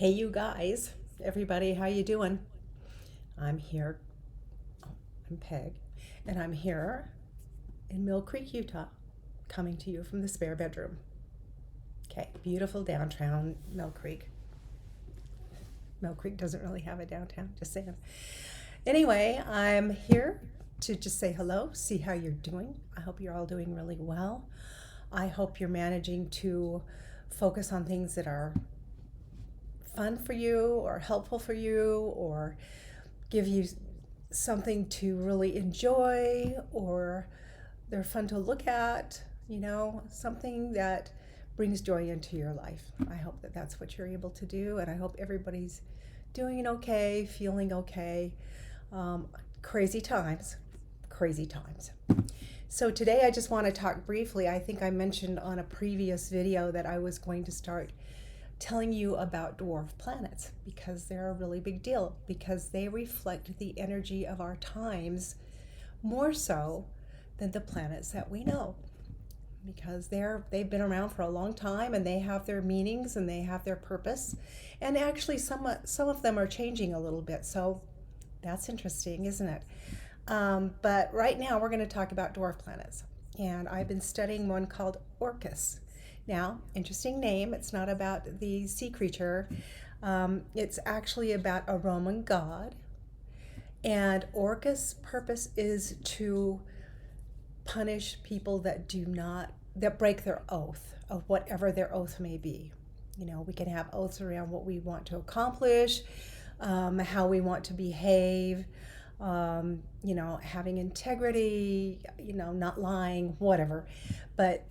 Hey you guys, everybody, how you doing? I'm here. I'm Peg, and I'm here in Mill Creek, Utah, coming to you from the spare bedroom. Okay, beautiful downtown Mill Creek. Mill Creek doesn't really have a downtown, just saying. Anyway, I'm here to just say hello, see how you're doing. I hope you're all doing really well. I hope you're managing to focus on things that are fun for you or helpful for you or give you something to really enjoy or they're fun to look at, something that brings joy into your life. I hope that that's what you're able to do, and I hope everybody's doing okay, feeling okay. Crazy times, crazy times. So today I just want to talk briefly. I think I mentioned on a previous video that I was going to start telling you about dwarf planets because they're a really big deal, because they reflect the energy of our times more so than the planets that we know, because they've been around for a long time and they have their meanings and they have their purpose, and actually some of them are changing a little bit, so that's interesting, isn't it? But right now we're going to talk about dwarf planets, and I've been studying one called Orcus. Now, interesting name. It's not about the sea creature. It's actually about a Roman god. And Orcus' purpose is to punish people that break their oath of whatever their oath may be. We can have oaths around what we want to accomplish, how we want to behave, having integrity, not lying, whatever. But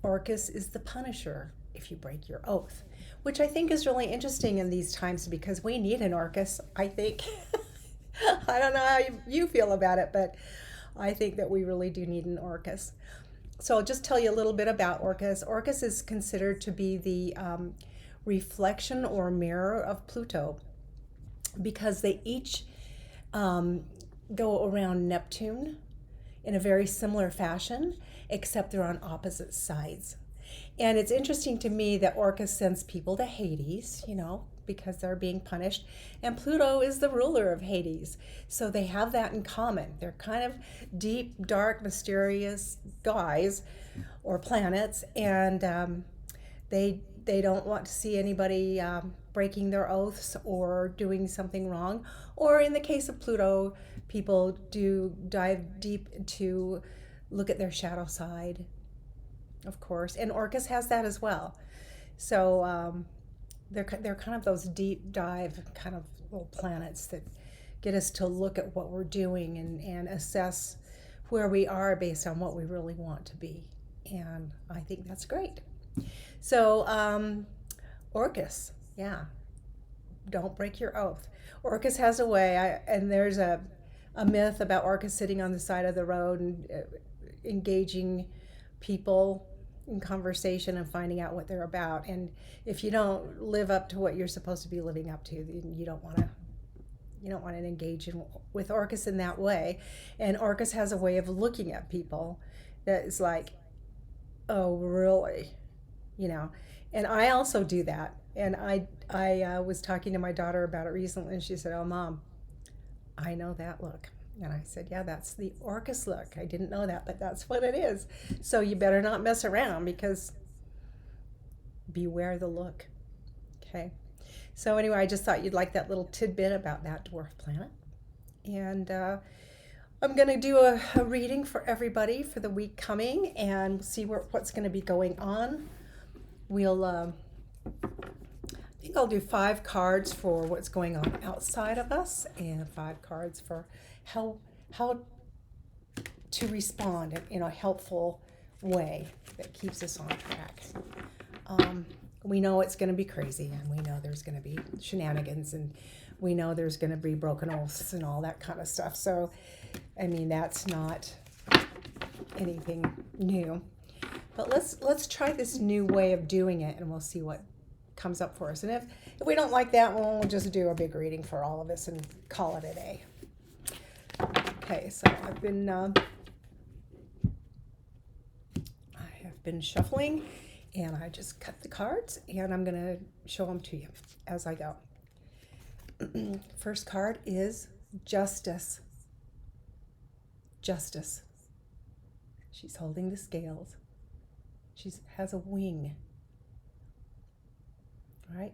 Orcus is the punisher if you break your oath, which I think is really interesting in these times because we need an Orcus, I think. I don't know how you feel about it, but I think that we really do need an Orcus. So I'll just tell you a little bit about Orcus. Orcus is considered to be the reflection or mirror of Pluto because they each go around Neptune in a very similar fashion, except they're on opposite sides. And it's interesting to me that Orcus sends people to Hades, because they're being punished, and Pluto is the ruler of Hades. So they have that in common. They're kind of deep, dark, mysterious guys or planets, and they don't want to see anybody breaking their oaths or doing something wrong. Or in the case of Pluto, people do dive deep to look at their shadow side, of course. And Orcus has that as well. So they're kind of those deep dive kind of little planets that get us to look at what we're doing and assess where we are based on what we really want to be. And I think that's great. So Orcus, yeah, don't break your oath. Orcus has a way, and there's a myth about Orcus sitting on the side of the road and engaging people in conversation and finding out what they're about. And if you don't live up to what you're supposed to be living up to, you don't want to engage with Orcus in that way. And Orcus has a way of looking at people that is like, oh, really? And I also do that. And I was talking to my daughter about it recently, and she said, oh, Mom, I know that look. And I said, yeah, that's the Orcus look. I didn't know that, but that's what it is. So you better not mess around, because beware the look. Okay. So anyway, I just thought you'd like that little tidbit about that dwarf planet. And I'm going to do a reading for everybody for the week coming and see what's going to be going on. I think I'll do 5 cards for what's going on outside of us and 5 cards for how to respond in a helpful way that keeps us on track. We know it's going to be crazy, and we know there's going to be shenanigans, and we know there's going to be broken oaths and all that kind of stuff. So, that's not anything new. But let's try this new way of doing it, and we'll see what comes up for us. And if we don't like that, we'll just do a big reading for all of us and call it a day. Okay, so I have been shuffling, And I just cut the cards and I'm going to show them to you as I go. First card is Justice. Justice. She's holding the scales. She has a wing. All right.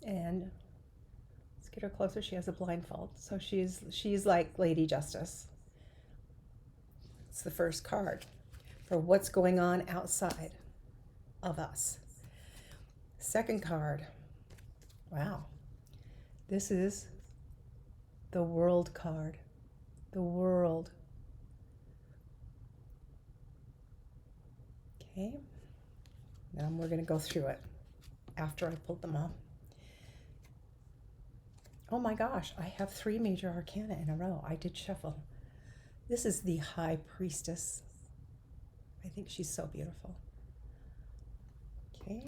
And let's get her closer. She has a blindfold. So she's like Lady Justice. It's the first card for what's going on outside of us. Second card. Wow. This is the World card. The World. Okay. Now we're going to go through it after I pulled them all. Oh my gosh, I have 3 major arcana in a row. I did shuffle. This is the High Priestess. I think she's so beautiful. Okay.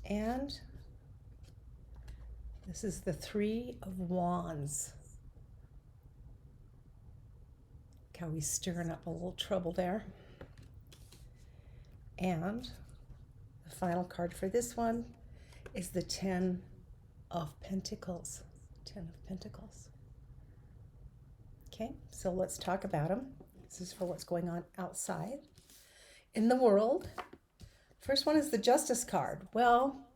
And this is the 3 of Wands. Look how he's stirring up a little trouble there. And the final card for this one is the 10 of Pentacles. 10 of Pentacles. Okay, so let's talk about them. This is for what's going on outside in the world. First one is the Justice card. Well,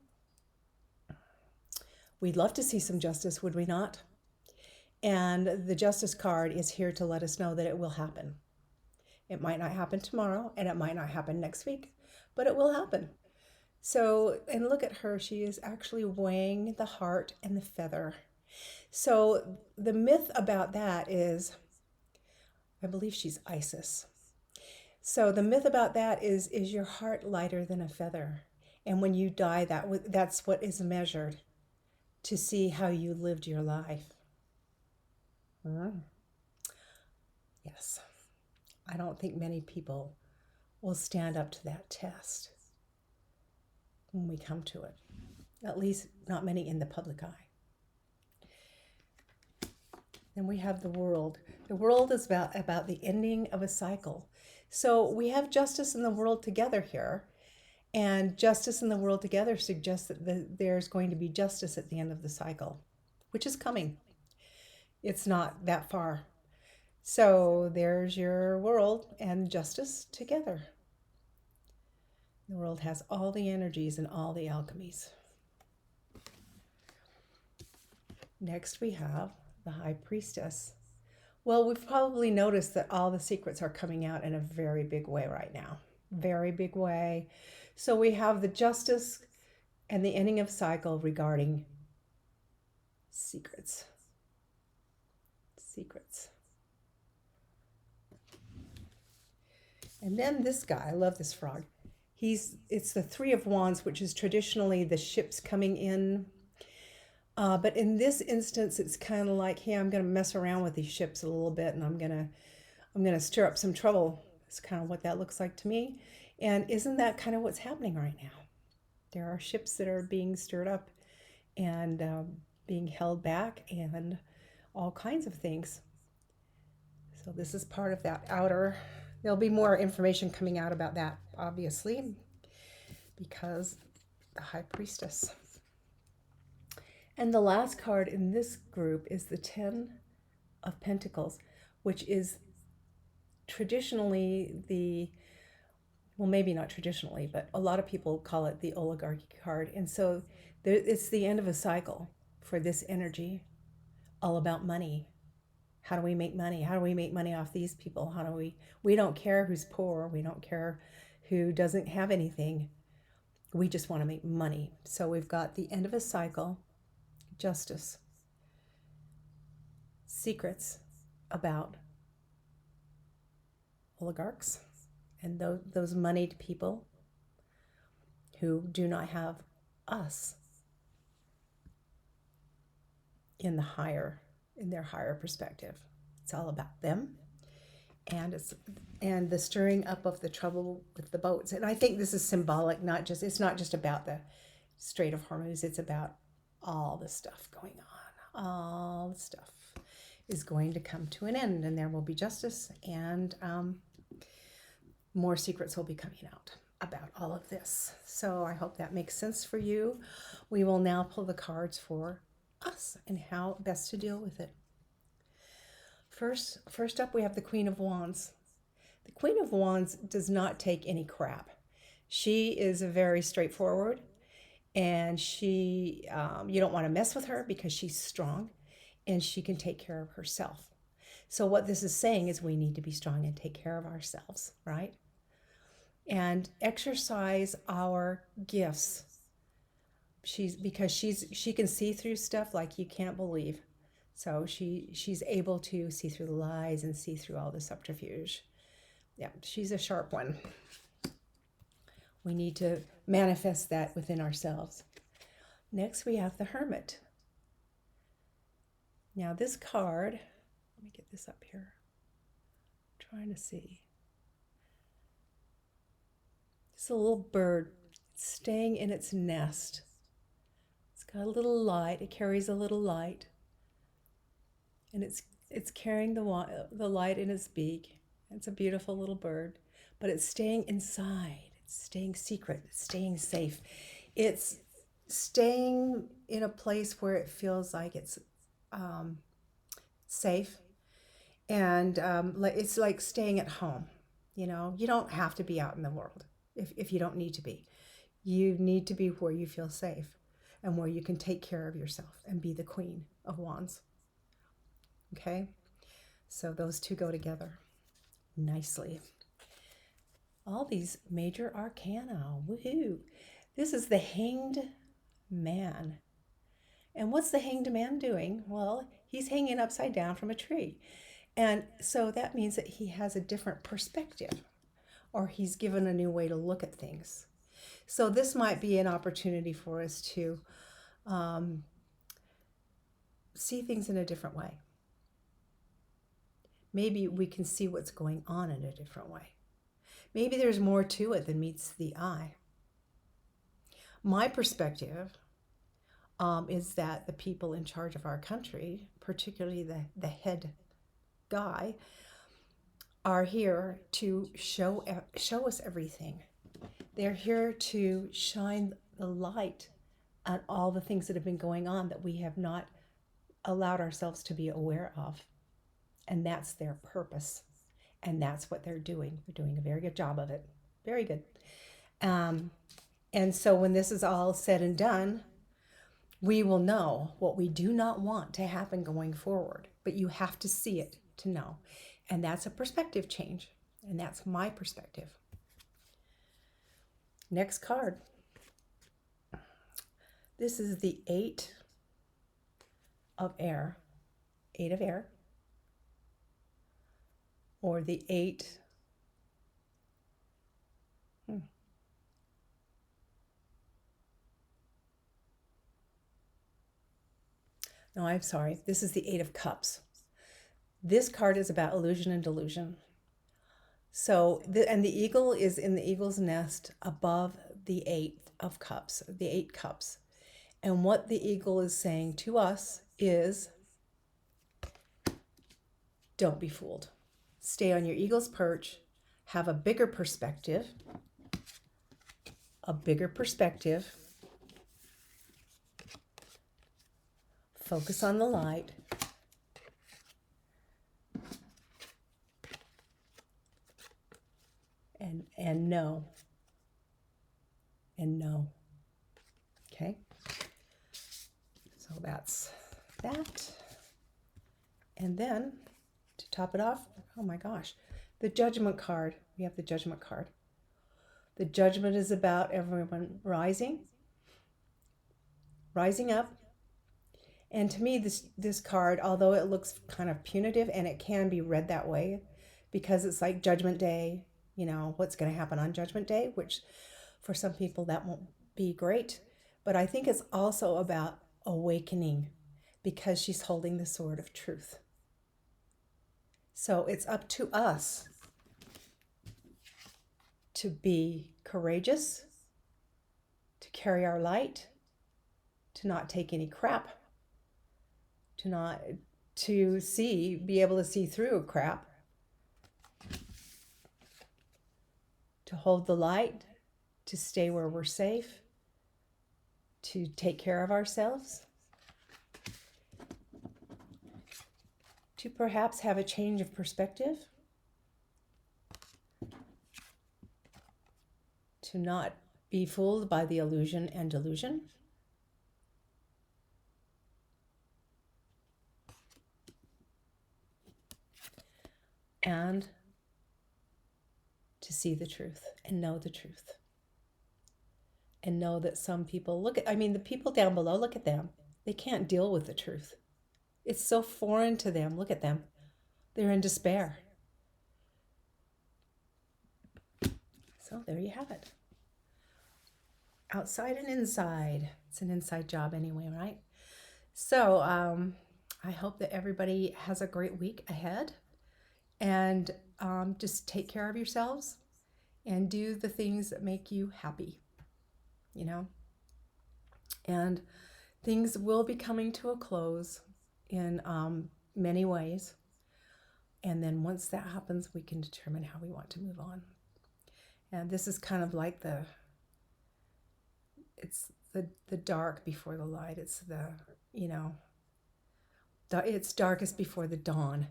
we'd love to see some justice, would we not? And the Justice card is here to let us know that it will happen. It might not happen tomorrow, and it might not happen next week, but it will happen. So, and look at her. She is actually weighing the heart and the feather. So the myth about that is, I believe she's Isis. So the myth about that is your heart lighter than a feather? And when you die, that's what is measured to see how you lived your life. Yes. I don't think many people will stand up to that test when we come to it. At least not many in the public eye. Then we have the World. The World is about the ending of a cycle. So we have justice in the world together here. And justice in the world together suggests that there's going to be justice at the end of the cycle, which is coming. It's not that far. So there's your world and justice together. The world has all the energies and all the alchemies. Next we have the High Priestess. Well, we've probably noticed that all the secrets are coming out in a very big way right now. Very big way. So we have the justice and the ending of cycle regarding secrets. Secrets. And then this guy, I love this frog. It's the 3 of Wands, which is traditionally the ships coming in. But in this instance, it's kind of like, hey, I'm going to mess around with these ships a little bit, and I'm going to stir up some trouble. That's kind of what that looks like to me. And isn't that kind of what's happening right now? There are ships that are being stirred up and being held back and all kinds of things. So this is part of that outer. There'll be more information coming out about that, obviously, because the High Priestess. And the last card in this group is the 10 of Pentacles, which is traditionally well, maybe not traditionally, but a lot of people call it the oligarchy card. And so it's the end of a cycle for this energy, all about money. How do we make money? How do we make money off these people? We don't care who's poor. We don't care who doesn't have anything. We just want to make money. So we've got the end of a cycle, justice, secrets about oligarchs and those moneyed people who do not have us in their higher perspective. It's all about them, and the stirring up of the trouble with the boats. And I think this is symbolic. It's not just about the Strait of Hormuz. It's about all the stuff going on. All the stuff is going to come to an end, and there will be justice and more secrets will be coming out about all of this. So I hope that makes sense for you. We will now pull the cards for us and how best to deal with it. First up, we have the Queen of Wands. The Queen of Wands does not take any crap. She is very straightforward, and you don't want to mess with her because she's strong and she can take care of herself. So what this is saying is we need to be strong and take care of ourselves, right? And exercise our gifts. Because she can see through stuff like you can't believe. So she's able to see through the lies and see through all the subterfuge. Yeah, she's a sharp one. We need to manifest that within ourselves. Next, we have the Hermit. Now this card, let me get this up here. I'm trying to see. It's a little bird staying in its nest. It's got a little light. It carries a little light. And it's carrying the light in its beak. It's a beautiful little bird, but it's staying inside. It's staying secret. It's staying safe. It's staying in a place where it feels like it's safe, and it's like staying at home. You know, you don't have to be out in the world if you don't need to be. You need to be where you feel safe and where you can take care of yourself and be the Queen of Wands. Okay, so those two go together nicely. All these major arcana, woohoo! This is the Hanged Man. And what's the Hanged Man doing? Well, he's hanging upside down from a tree. And so that means that he has a different perspective, or he's given a new way to look at things. So this might be an opportunity for us to see things in a different way. Maybe we can see what's going on in a different way. Maybe there's more to it than meets the eye. My perspective is that the people in charge of our country, particularly the head guy, are here to show us everything. They're here to shine the light on all the things that have been going on that we have not allowed ourselves to be aware of. And that's their purpose. And that's what they're doing. They're doing a very good job of it. Very good. And so when this is all said and done, we will know what we do not want to happen going forward. But you have to see it to know. And that's a perspective change. And that's my perspective. Next card. This is the 8 of air. 8 of air. Or the 8. No, I'm sorry. This is the 8 of Cups. This card is about illusion and delusion. So, and the eagle is in the eagle's nest above the 8 of Cups, the 8 cups. And what the eagle is saying to us is, don't be fooled. Stay on your eagle's perch, have a bigger perspective, focus on the light, and know. Okay, so that's that. And then to top it off, oh my gosh, the Judgment card. We have the Judgment card. The Judgment is about everyone rising up. And to me, this card, although it looks kind of punitive, and it can be read that way because it's like Judgment Day, you know, what's going to happen on Judgment Day, which for some people that won't be great. But I think it's also about awakening because she's holding the sword of truth. So it's up to us to be courageous, to carry our light, to not take any crap, be able to see through crap, to hold the light, to stay where we're safe, to take care of ourselves, to perhaps have a change of perspective, to not be fooled by the illusion and delusion, and to see the truth and know the truth. And know that some people, the people down below, look at them. They can't deal with the truth. It's so foreign to them. Look at them. They're in despair. So there you have it. Outside and inside. It's an inside job anyway, right? So I hope that everybody has a great week ahead. And just take care of yourselves and do the things that make you happy, And things will be coming to a close in many ways. And then once that happens, we can determine how we want to move on. And this is kind of like it's the dark before the light. It's it's darkest before the dawn.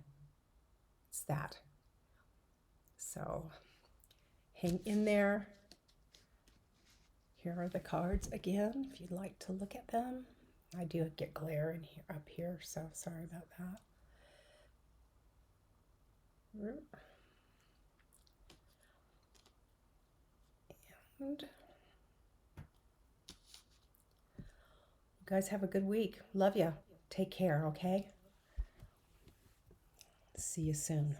It's that. So hang in there. Here are the cards again, if you'd like to look at them. I do get glare in here, up here, so sorry about that. And you guys have a good week. Love you. Take care, okay? See you soon.